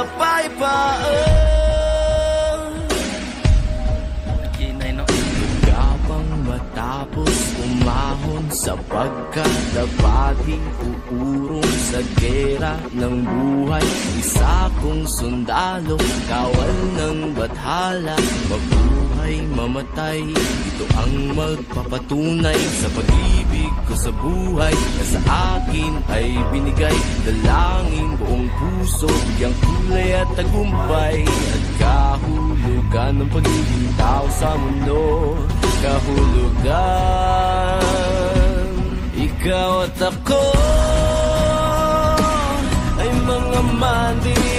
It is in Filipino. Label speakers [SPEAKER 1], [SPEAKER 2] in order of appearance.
[SPEAKER 1] kapayapaan. Gabang matapos umahon sa pagkadabati, uurong sa gera ng buhay. Isa kong sundalo, kawal ng bathala, mabuhay mamatay, ito ang magpapatunay sa pag-ibig ko sa buhay na sa akin ay binigay. Dalangin buong puso, bigyang kulay at tagumpay, at kahulugan ng pagiging tao sa mundo. Kahulugan, ikaw at ako ay mga mandi